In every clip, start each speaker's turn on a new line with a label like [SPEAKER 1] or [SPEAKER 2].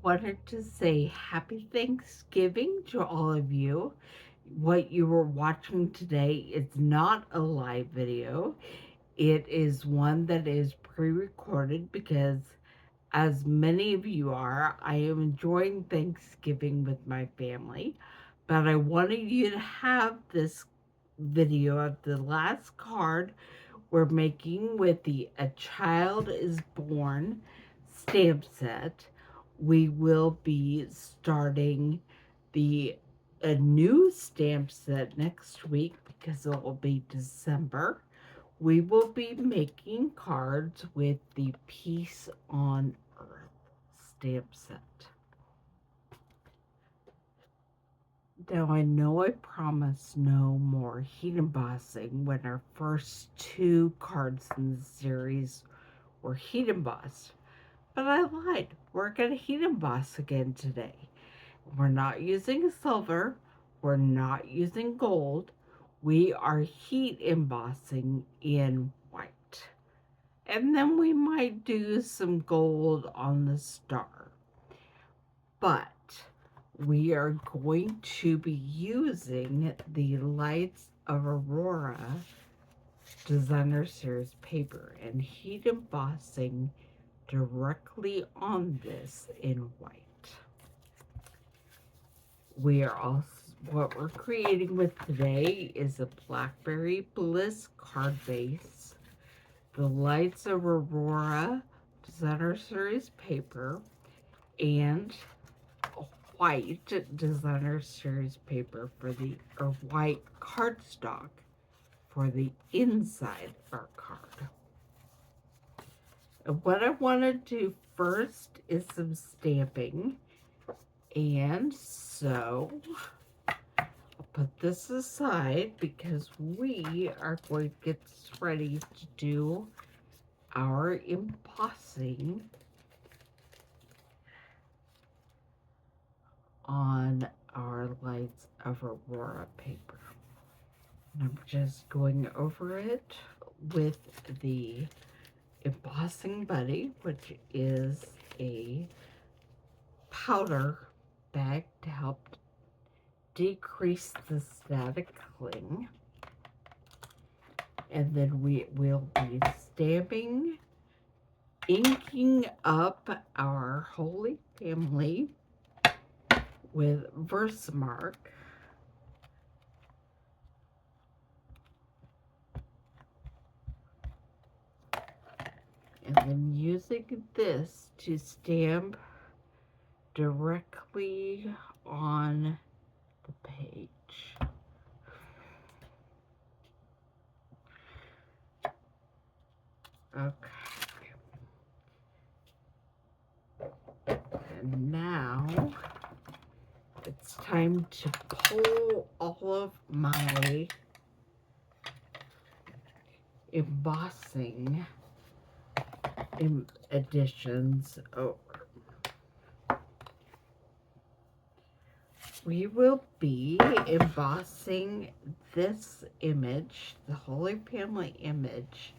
[SPEAKER 1] wanted to say happy Thanksgiving to all of you. What you were watching today is not a live video. It is one that is pre-recorded because, as many of you are, I am enjoying Thanksgiving with my family. But I wanted you to have this video of the last card we're making with the A Child is Born stamp set. We will be starting the a new stamp set next week because it will be December. We will be making cards with the Peace on Earth stamp set. Now, I know I promised no more heat embossing when our first two cards in the series were heat embossed, but I lied. We're going to heat emboss again today. We're not using silver, we're not using gold. We are heat embossing in white. And then we might do some gold on the star. But we are going to be using the Lights of Aurora Designer Series paper and heat embossing directly on this in white. What we're creating with today is a Blackberry Bliss card base, the Lights of Aurora Designer Series paper, and white Designer Series paper or white cardstock for the inside of our card. And what I want to do first is some stamping, and so I'll put this aside because we are going to get ready to do our embossing on our Lights of Aurora paper. And I'm just going over it with the embossing buddy, which is a powder bag to help decrease the static cling. And then we will be stamping, inking up our Holy Family with Versamark. And then using this to stamp directly on the page. Okay. And now it's time to pull all of my embossing additions over. We will be embossing this image, the Holy Family image,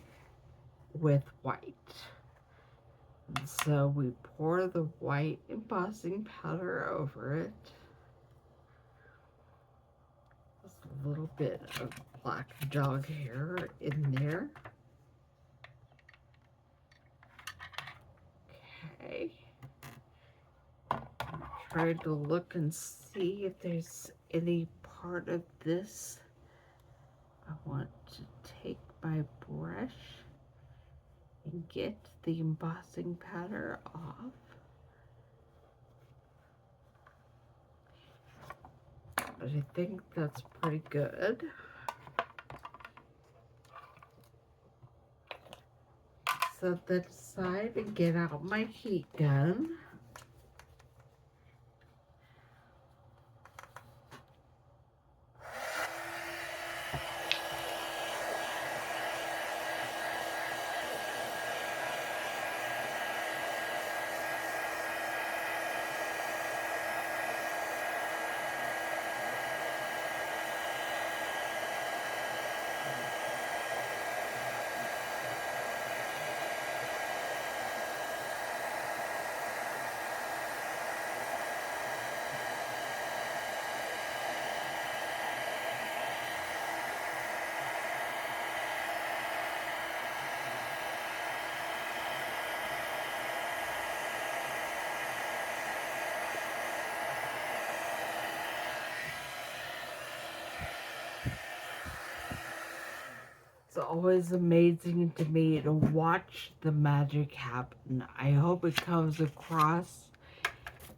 [SPEAKER 1] with white. And so we pour the white embossing powder over it. Just a little bit of black dog hair in there. Okay. Try to look and see if there's any part of this I want to take my brush and get the embossing powder off. But I think that's pretty good. Set that aside and get out my heat gun. always amazing to me to watch the magic happen. I hope it comes across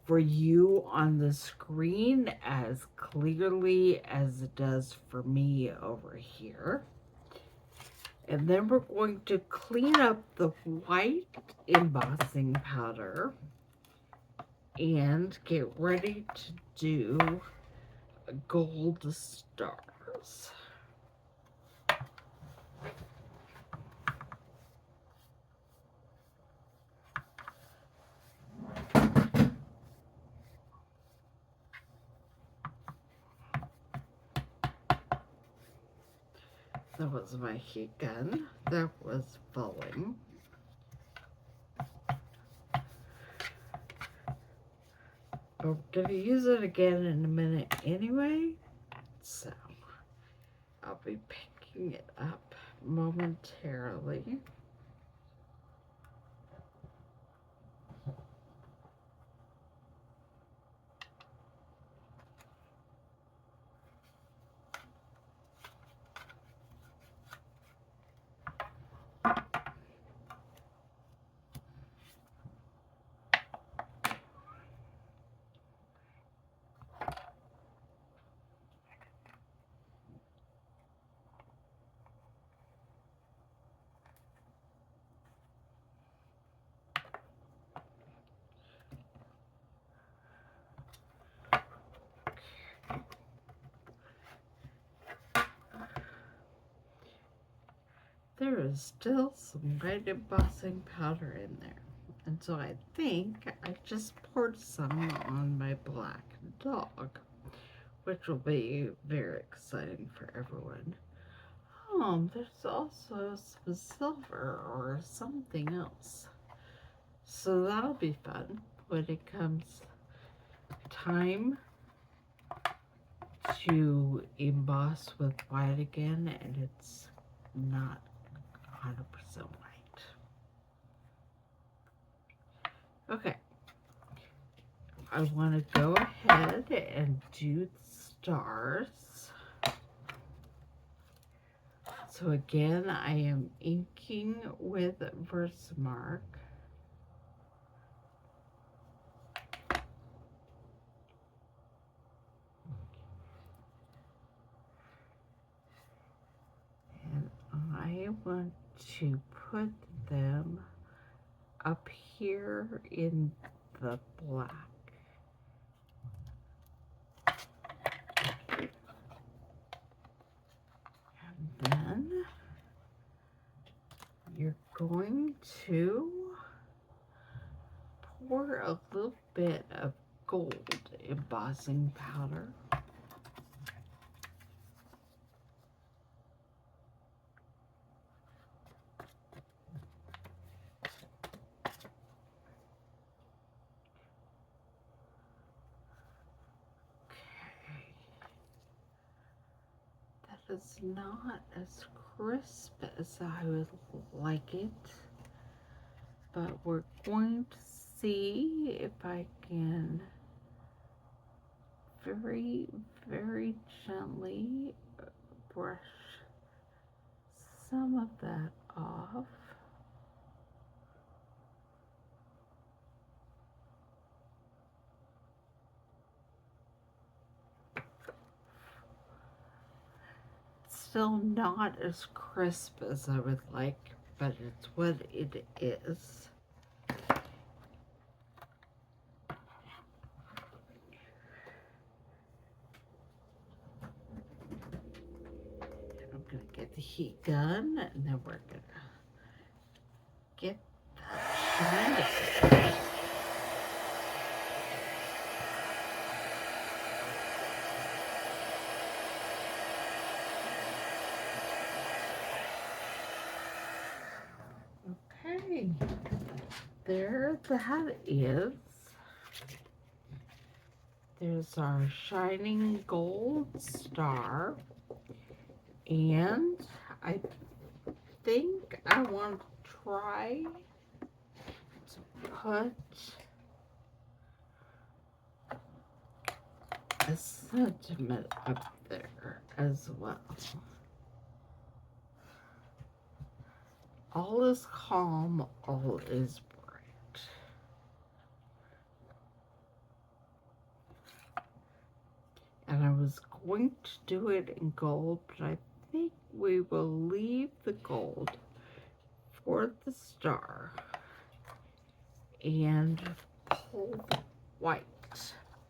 [SPEAKER 1] for you on the screen as clearly as it does for me over here. And then we're going to clean up the white embossing powder and get ready to do gold stars. That was my heat gun that was falling. But we're going to use it again in a minute anyway, so I'll be picking it up momentarily. There is still some white embossing powder in there. And so I think I just poured some on my black dog, which will be very exciting for everyone. Oh, there's also some silver or something else. So that'll be fun when it comes time to emboss with white again and it's not 100% white. Okay, I want to go ahead and do the stars. So again, I am inking with Versamark. And I want to put them up here in the black. And then you're going to pour a little bit of gold embossing powder. That is not as crisp as I would like it, but we're going to see if I can very, very gently brush some of that off. Still not as crisp as I would like, but it's what it is. I'm gonna get the heat gun and then we're gonna get that shined. Okay, there that is. There's our shining gold star, and I think I want to try to put a sentiment up there as well. All is calm, all is bright. And I was going to do it in gold, but I think we will leave the gold for the star and pull the white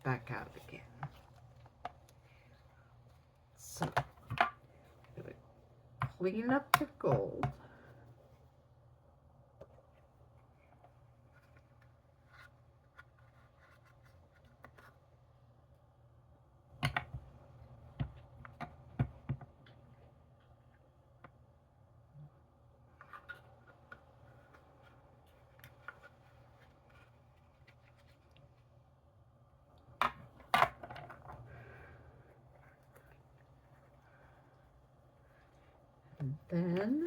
[SPEAKER 1] back out again. So I'm going to clean up the gold. And then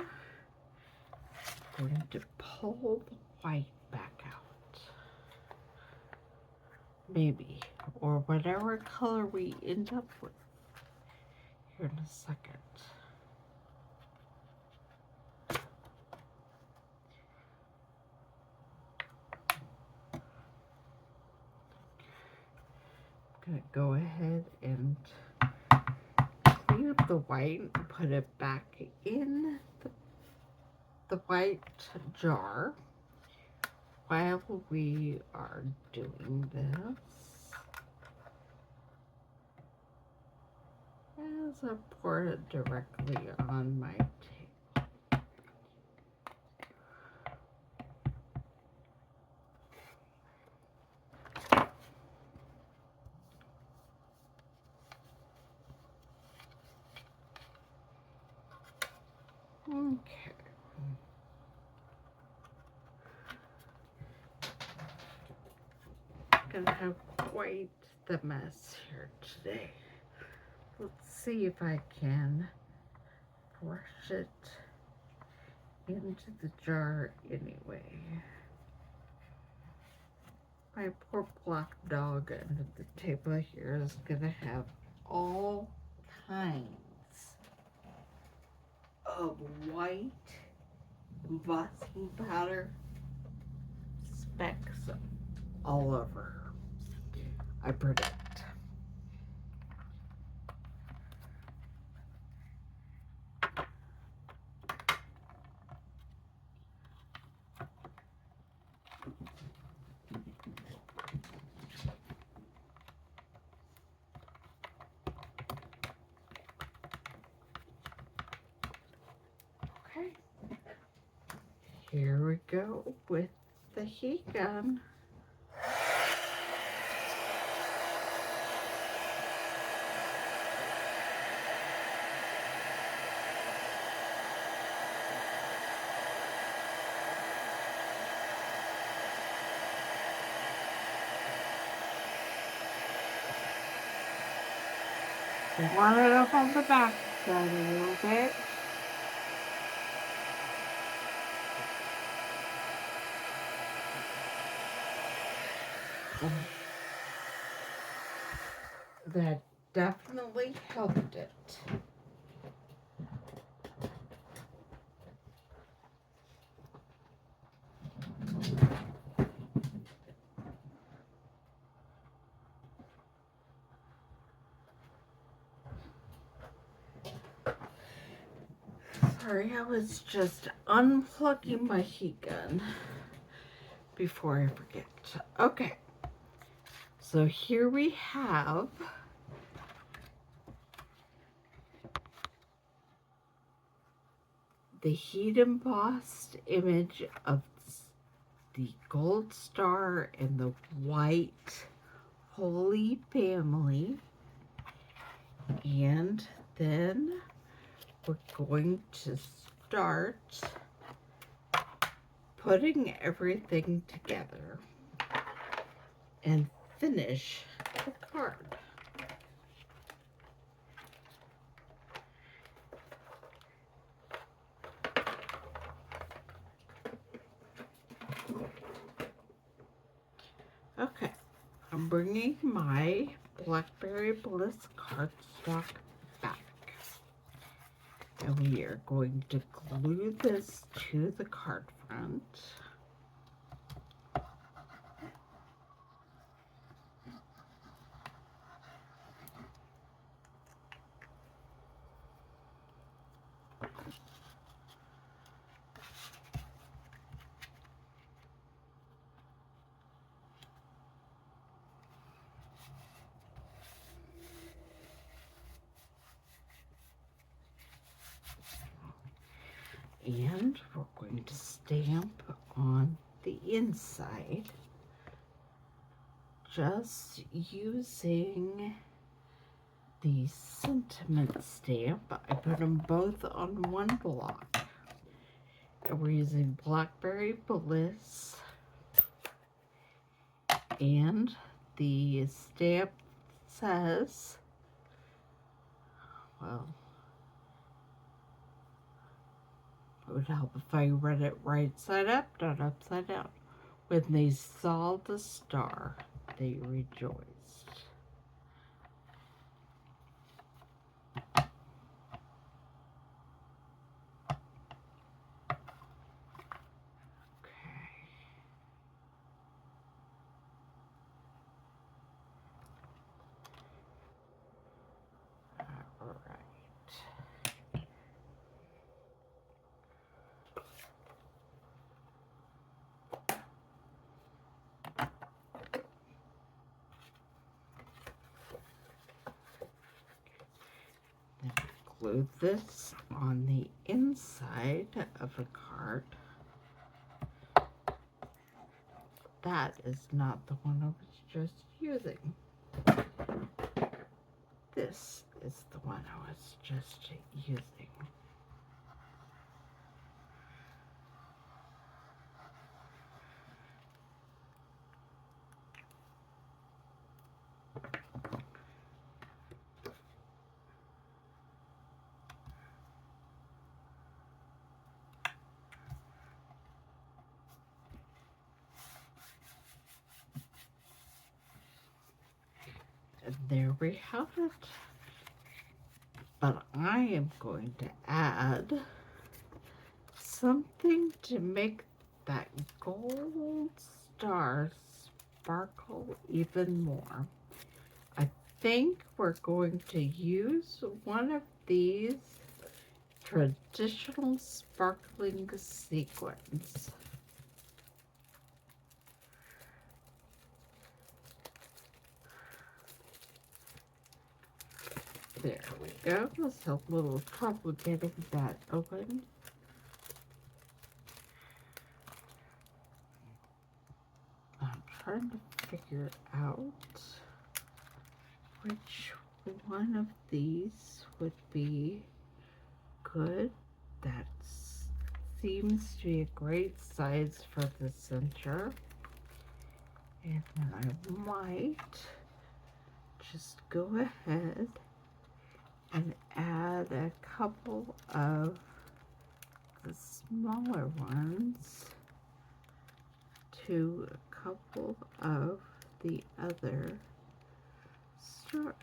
[SPEAKER 1] I'm going to pull the white back out. Maybe, or whatever color we end up with here in a second. I'm gonna go ahead and clean up the white and put it back in the white jar while we are doing this. As I pour it directly on my table. Okay. Gonna have quite the mess here today. Let's see if I can brush it into the jar anyway. My poor black dog under the table here is gonna have all kinds of white embossing powder specks all over her, I predict. Okay, here we go with the heat gun. Want it up on the back side a little bit. That definitely helped it. Sorry, I was just unplugging my heat gun before I forget. Okay, so here we have the heat embossed image of the gold star and the white Holy Family. And then we're going to start putting everything together and finish the card. Okay, I'm bringing my Blackberry Bliss cardstock back. And we are going to glue this to the card front. And we're going to stamp on the inside, just using the sentiment stamp. I put them both on one block. And we're using Blackberry Bliss, and the stamp says, well, it would help if I read it right side up, not upside down. When they saw the star, they rejoiced. All right. Glue this on the inside of a card. That is not the one I was just using. This is the one I was just using. And there we have it. But I am going to add something to make that gold star sparkle even more. I think we're going to use one of these traditional sparkling sequins. There we go. Let's have a little trouble getting that open. I'm trying to figure out which one of these would be good. That seems to be a great size for the center. And then I might just go ahead and add a couple of the smaller ones to a couple of the other stars.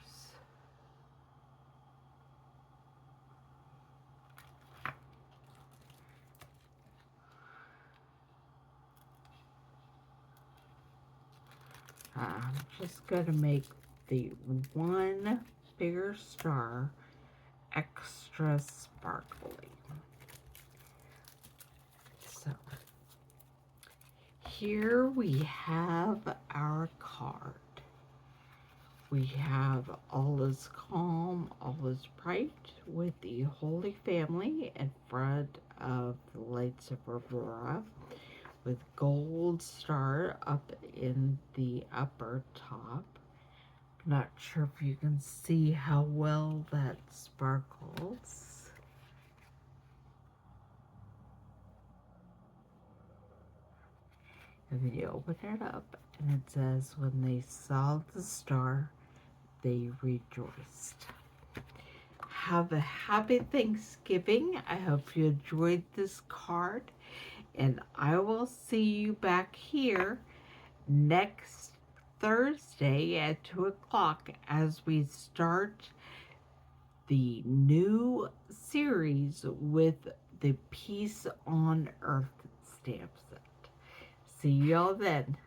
[SPEAKER 1] I'm just going to make the one bigger star extra sparkly. So here we have our card. We have all is calm, all is bright, with the Holy Family in front of the lights of Aurora, with gold star up in the upper top. Not sure if you can see how well that sparkles. And then you open it up and it says, when they saw the star, they rejoiced. Have a happy Thanksgiving. I hope you enjoyed this card, and I will see you back here next Thursday at 2 o'clock as we start the new series these with the Peace on Earth stamp set. See y'all then.